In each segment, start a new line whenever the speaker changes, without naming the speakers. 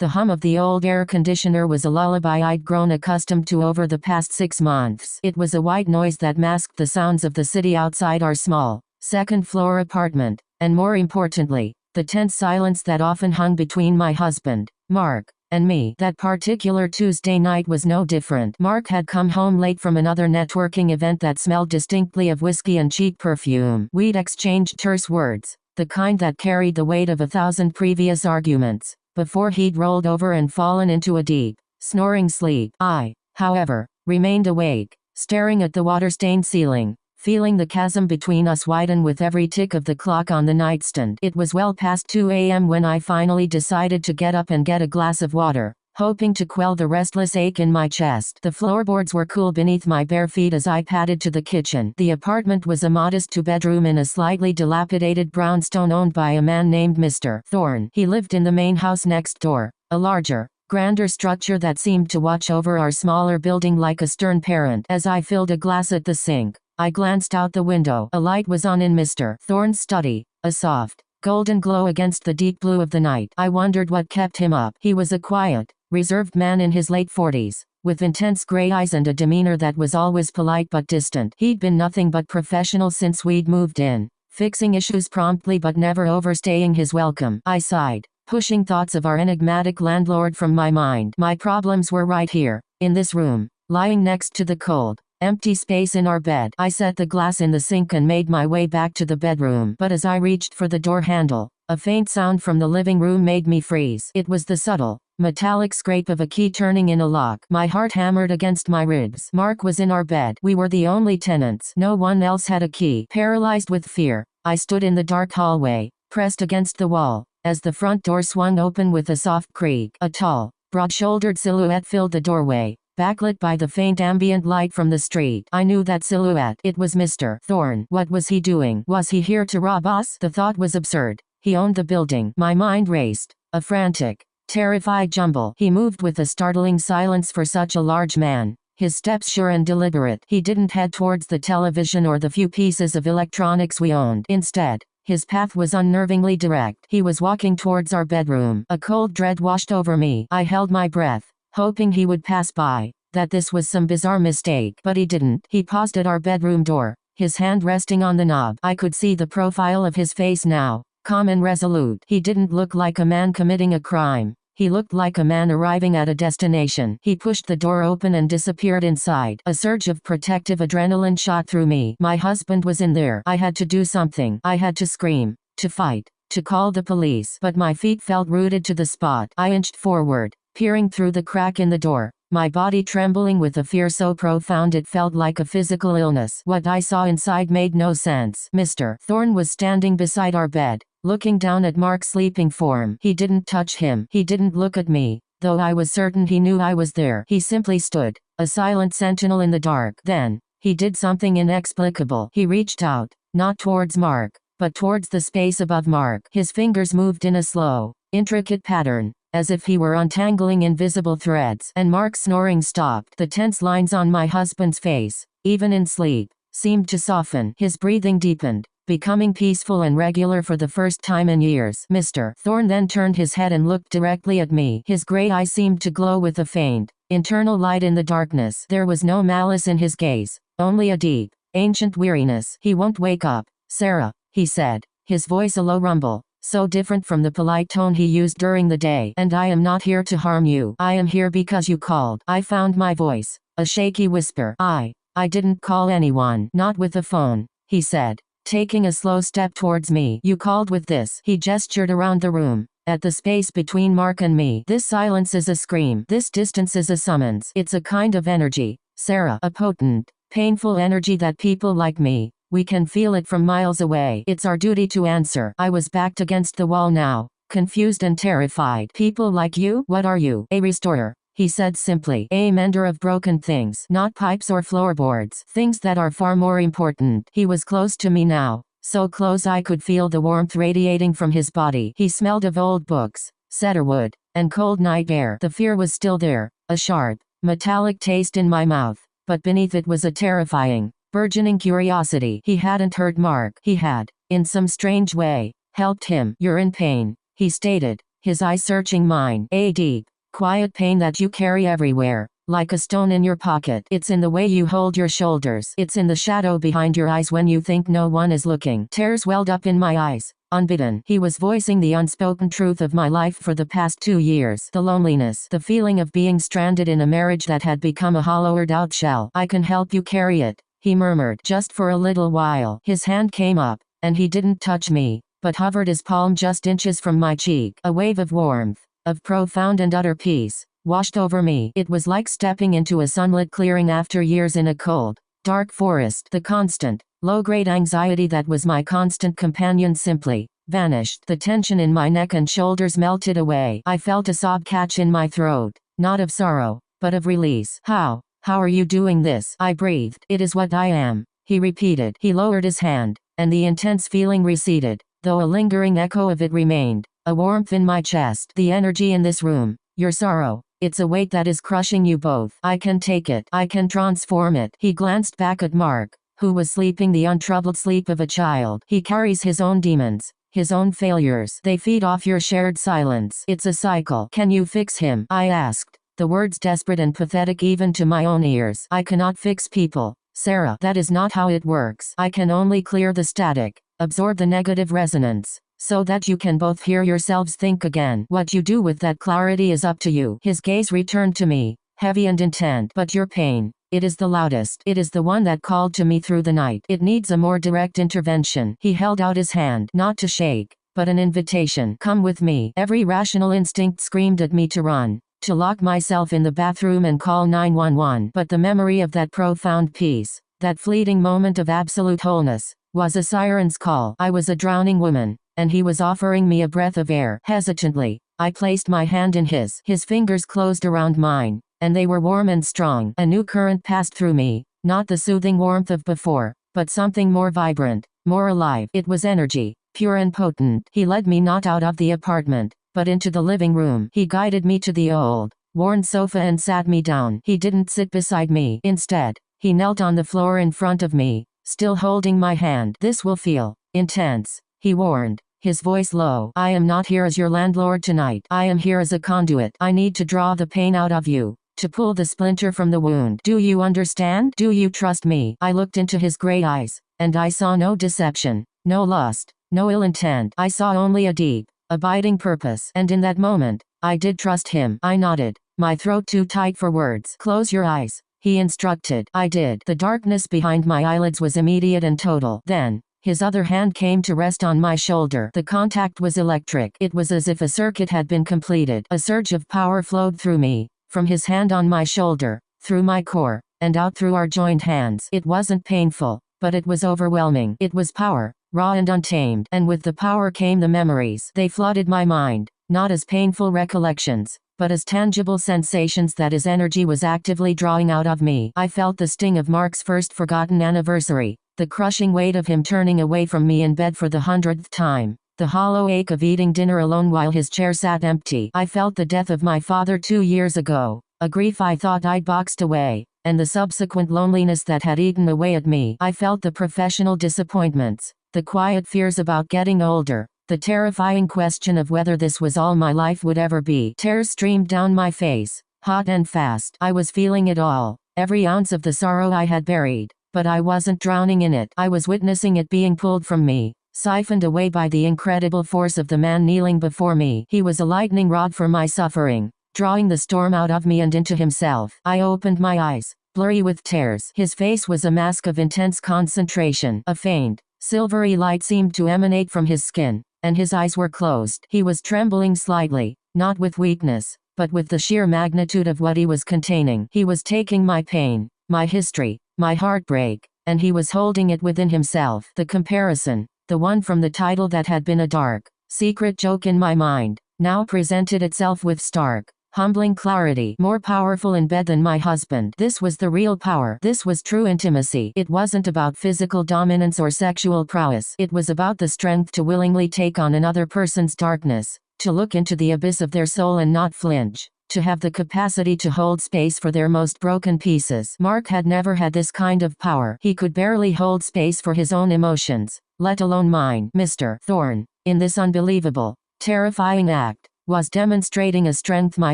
The hum of the old air conditioner was a lullaby I'd grown accustomed to over the past 6 months. It was a white noise that masked the sounds of the city outside our small, second-floor apartment, and more importantly, the tense silence that often hung between my husband, Mark, and me. That particular Tuesday night was no different. Mark had come home late from another networking event that smelled distinctly of whiskey and cheap perfume. We'd exchanged terse words, the kind that carried the weight of 1,000 previous arguments, before he'd rolled over and fallen into a deep, snoring sleep. I, however, remained awake, staring at the water-stained ceiling, feeling the chasm between us widen with every tick of the clock on the nightstand. It was well past 2 a.m. when I finally decided to get up and get a glass of water, hoping to quell the restless ache in my chest. The floorboards were cool beneath my bare feet as I padded to the kitchen. The apartment was a modest two-bedroom in a slightly dilapidated brownstone owned by a man named Mr. Thorne. He lived in the main house next door, a larger, grander structure that seemed to watch over our smaller building like a stern parent. As I filled a glass at the sink, I glanced out the window. A light was on in Mr. Thorne's study, a soft, golden glow against the deep blue of the night. I wondered what kept him up. He was a quiet, reserved man in his late 40s, with intense gray eyes and a demeanor that was always polite but distant. He'd been nothing but professional since we'd moved in, fixing issues promptly but never overstaying his welcome. I sighed, pushing thoughts of our enigmatic landlord from my mind. My problems were right here, in this room, lying next to the cold, empty space in our bed. I set the glass in the sink and made my way back to the bedroom. But as I reached for the door handle, a faint sound from the living room made me freeze. It was the subtle, metallic scrape of a key turning in a lock. My heart hammered against my ribs. Mark was in our bed. We were the only tenants. No one else had a key. Paralyzed with fear, I stood in the dark hallway, pressed against the wall, as the front door swung open with a soft creak. A tall, broad-shouldered silhouette filled the doorway, backlit by the faint ambient light from the street. I knew that silhouette. It was Mr. Thorne. What was he doing? Was he here to rob us? The thought was absurd. He owned the building. My mind raced, a frantic, terrified jumble. He moved with a startling silence for such a large man, his steps sure and deliberate. He didn't head towards the television or the few pieces of electronics we owned. Instead, his path was unnervingly direct. He was walking towards our bedroom. A cold dread washed over me. I held my breath, hoping he would pass by, that this was some bizarre mistake. But he didn't. He paused at our bedroom door, his hand resting on the knob. I could see the profile of his face now, calm and resolute. He didn't look like a man committing a crime. He looked like a man arriving at a destination. He pushed the door open and disappeared inside. A surge of protective adrenaline shot through me. My husband was in there. I had to do something. I had to scream, to fight, to call the police. But my feet felt rooted to the spot. I inched forward, peering through the crack in the door, my body trembling with a fear so profound it felt like a physical illness. What I saw inside made no sense. Mr. Thorne was standing beside our bed, looking down at Mark's sleeping form. He didn't touch him. He didn't look at me, though I was certain he knew I was there. He simply stood, a silent sentinel in the dark. Then, he did something inexplicable. He reached out, not towards Mark, but towards the space above Mark. His fingers moved in a slow, intricate pattern, as if he were untangling invisible threads. And Mark's snoring stopped. The tense lines on my husband's face, even in sleep, seemed to soften. His breathing deepened, becoming peaceful and regular for the first time in years. Mr. Thorne then turned his head and looked directly at me. His gray eyes seemed to glow with a faint, internal light in the darkness. There was no malice in his gaze, only a deep, ancient weariness. "He won't wake up, Sarah," he said, his voice a low rumble, so different from the polite tone he used during the day. "And I am not here to harm you. I am here because you called." I found my voice, a shaky whisper. I didn't call anyone. "Not with the phone," he said, taking a slow step towards me. "You called with this." He gestured around the room, at the space between Mark and me. "This silence is a scream. This distance is a summons. It's a kind of energy, Sarah. A potent, painful energy that people like me, we can feel it from miles away. It's our duty to answer." I was backed against the wall now, confused and terrified. "People like you? What are you?" "A restorer," he said simply. "A mender of broken things. Not pipes or floorboards. Things that are far more important." He was close to me now, so close I could feel the warmth radiating from his body. He smelled of old books, cedarwood, and cold night air. The fear was still there, a sharp, metallic taste in my mouth, but beneath it was a terrifying, burgeoning curiosity. He hadn't hurt Mark. He had, in some strange way, helped him. "You're in pain," he stated, his eyes searching mine. A deep, quiet pain that you carry everywhere, like a stone in your pocket. It's in the way you hold your shoulders. It's in the shadow behind your eyes when you think no one is looking. Tears welled up in my eyes. Unbidden, he was voicing the unspoken truth of my life for the past 2 years. The loneliness, the feeling of being stranded in a marriage that had become a hollowed out shell. I can help you carry it, he murmured. Just for a little while. His hand came up, and he didn't touch me, but hovered his palm just inches from my cheek. A wave of warmth, of profound and utter peace, washed over me. It was like stepping into a sunlit clearing after years in a cold, dark forest. The constant, low-grade anxiety that was my constant companion simply vanished. The tension in my neck and shoulders melted away. I felt a sob catch in my throat, not of sorrow, but of release. How are you doing this? I breathed. It is what I am, he repeated. He lowered his hand, and the intense feeling receded, though a lingering echo of it remained, a warmth in my chest. The energy in this room, your sorrow, it's a weight that is crushing you both. I can take it. I can transform it. He glanced back at Mark, who was sleeping the untroubled sleep of a child. He carries his own demons, his own failures. They feed off your shared silence. It's a cycle. Can you fix him? I asked, the words desperate and pathetic even to my own ears. I cannot fix people, Sarah. That is not how it works. I can only clear the static, absorb the negative resonance, so that you can both hear yourselves think again. What you do with that clarity is up to you. His gaze returned to me, heavy and intent. But your pain, it is the loudest. It is the one that called to me through the night. It needs a more direct intervention. He held out his hand, not to shake, but an invitation. Come with me. Every rational instinct screamed at me to run, to lock myself in the bathroom and call 911. But the memory of that profound peace, that fleeting moment of absolute wholeness, was a siren's call. I was a drowning woman, and he was offering me a breath of air. Hesitantly, I placed my hand in his. His fingers closed around mine, and they were warm and strong. A new current passed through me, not the soothing warmth of before, but something more vibrant, more alive. It was energy, pure and potent. He led me not out of the apartment, but into the living room. He guided me to the old, worn sofa and sat me down. He didn't sit beside me. Instead, he knelt on the floor in front of me, still holding my hand. This will feel intense, he warned, his voice low. I am not here as your landlord tonight. I am here as a conduit. I need to draw the pain out of you, to pull the splinter from the wound. Do you understand? Do you trust me? I looked into his gray eyes, and I saw no deception, no lust, no ill intent. I saw only a deep, abiding purpose. And in that moment, I did trust him. I nodded, my throat too tight for words. Close your eyes, he instructed. I did. The darkness behind my eyelids was immediate and total. Then, his other hand came to rest on my shoulder. The contact was electric. It was as if a circuit had been completed. A surge of power flowed through me, from his hand on my shoulder, through my core, and out through our joined hands. It wasn't painful, but it was overwhelming. It was power, raw and untamed. And with the power came the memories. They flooded my mind, not as painful recollections, but as tangible sensations that his energy was actively drawing out of me. I felt the sting of Mark's first forgotten anniversary, the crushing weight of him turning away from me in bed for the 100th time, the hollow ache of eating dinner alone while his chair sat empty. I felt the death of my father 2 years ago, a grief I thought I'd boxed away, and the subsequent loneliness that had eaten away at me. I felt the professional disappointments, the quiet fears about getting older, the terrifying question of whether this was all my life would ever be. Tears streamed down my face, hot and fast. I was feeling it all, every ounce of the sorrow I had buried. But I wasn't drowning in it. I was witnessing it being pulled from me, siphoned away by the incredible force of the man kneeling before me. He was a lightning rod for my suffering, drawing the storm out of me and into himself. I opened my eyes, blurry with tears. His face was a mask of intense concentration. A faint, silvery light seemed to emanate from his skin, and his eyes were closed. He was trembling slightly, not with weakness, but with the sheer magnitude of what he was containing. He was taking my pain, my history, my heartbreak, and he was holding it within himself. The comparison, the one from the title that had been a dark, secret joke in my mind, now presented itself with stark, humbling clarity. More powerful in bed than my husband. This was the real power. This was true intimacy. It wasn't about physical dominance or sexual prowess. It was about the strength to willingly take on another person's darkness, to look into the abyss of their soul and not flinch, to have the capacity to hold space for their most broken pieces. Mark had never had this kind of power. He could barely hold space for his own emotions, let alone mine. Mr. Thorne, in this unbelievable, terrifying act, was demonstrating a strength my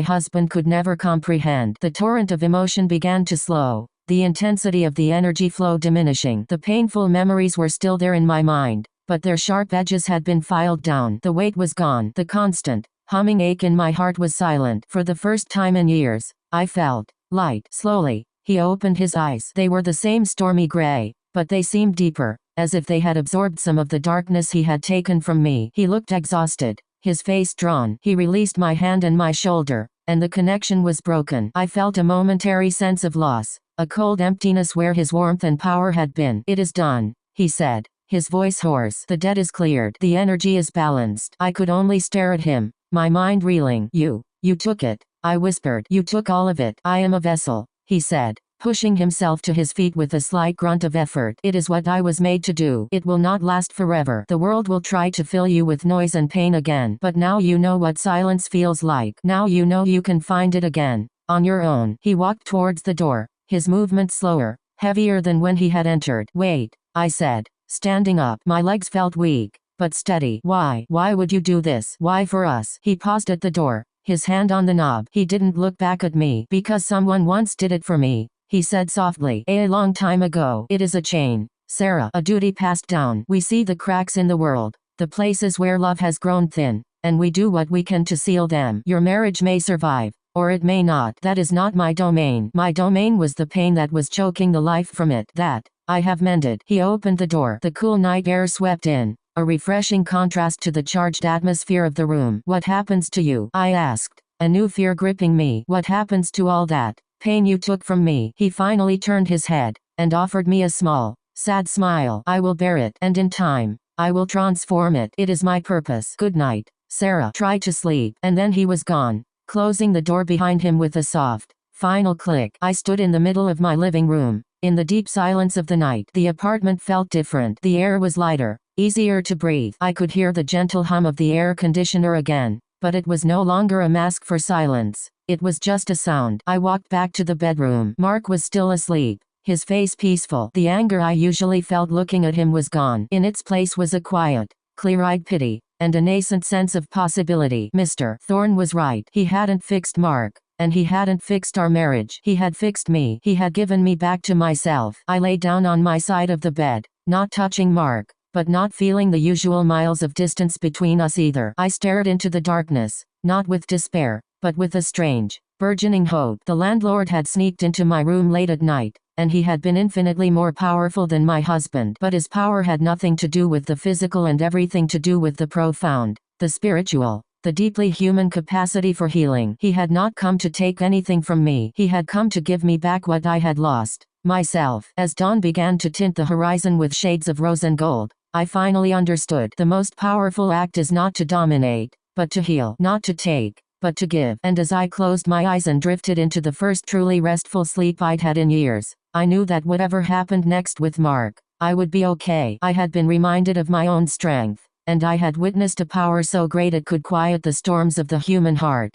husband could never comprehend. The torrent of emotion began to slow, the intensity of the energy flow diminishing. The painful memories were still there in my mind, but their sharp edges had been filed down. The weight was gone. The constant, humming ache in my heart was silent. For the first time in years, I felt light. Slowly, he opened his eyes. They were the same stormy gray, but they seemed deeper, as if they had absorbed some of the darkness he had taken from me. He looked exhausted, his face drawn. He released my hand and my shoulder, and the connection was broken. I felt a momentary sense of loss, a cold emptiness where his warmth and power had been. "It is done," he said, his voice hoarse. "The debt is cleared. The energy is balanced." I could only stare at him, my mind reeling. You took it," I whispered. "You took all of it." "I am a vessel," he said, pushing himself to his feet with a slight grunt of effort. "It is what I was made to do. It will not last forever. The world will try to fill you with noise and pain again. But now you know what silence feels like. Now you know you can find it again, on your own." He walked towards the door, his movement slower, heavier than when he had entered. "Wait," I said, standing up. My legs felt weak, but steady. Why would you do this? Why for us?" He paused at the door, his hand on the knob. He didn't look back at me. "Because someone once did it for me," he said softly. "A long time ago. It is a chain, Sarah, a duty passed down. We see the cracks in the world, the places where love has grown thin, and we do what we can to seal them. Your marriage may survive, or it may not. That is not my domain. My domain was the pain that was choking the life from it. That I have mended." He opened the door. The cool night air swept in, a refreshing contrast to the charged atmosphere of the room. "What happens to you?" I asked, a new fear gripping me. "What happens to all that pain you took from me?" He finally turned his head, and offered me a small, sad smile. "I will bear it, and in time, I will transform it. It is my purpose. Good night, Sarah. Try to sleep." And then he was gone, closing the door behind him with a soft, final click. I stood in the middle of my living room, in the deep silence of the night. The apartment felt different. The air was lighter, easier to breathe. I could hear the gentle hum of the air conditioner again, but it was no longer a mask for silence. It was just a sound. I walked back to the bedroom. Mark was still asleep, his face peaceful. The anger I usually felt looking at him was gone. In its place was a quiet, clear-eyed pity, and a nascent sense of possibility. Mr. Thorne was right. He hadn't fixed Mark, and he hadn't fixed our marriage. He had fixed me. He had given me back to myself. I lay down on my side of the bed, not touching Mark, but not feeling the usual miles of distance between us either. I stared into the darkness, not with despair, but with a strange, burgeoning hope. The landlord had sneaked into my room late at night, and he had been infinitely more powerful than my husband. But his power had nothing to do with the physical and everything to do with the profound, the spiritual, the deeply human capacity for healing. He had not come to take anything from me. He had come to give me back what I had lost, myself. As dawn began to tint the horizon with shades of rose and gold, I finally understood. The most powerful act is not to dominate, but to heal. Not to take, but to give. And as I closed my eyes and drifted into the first truly restful sleep I'd had in years, I knew that whatever happened next with Mark, I would be okay. I had been reminded of my own strength, and I had witnessed a power so great it could quiet the storms of the human heart.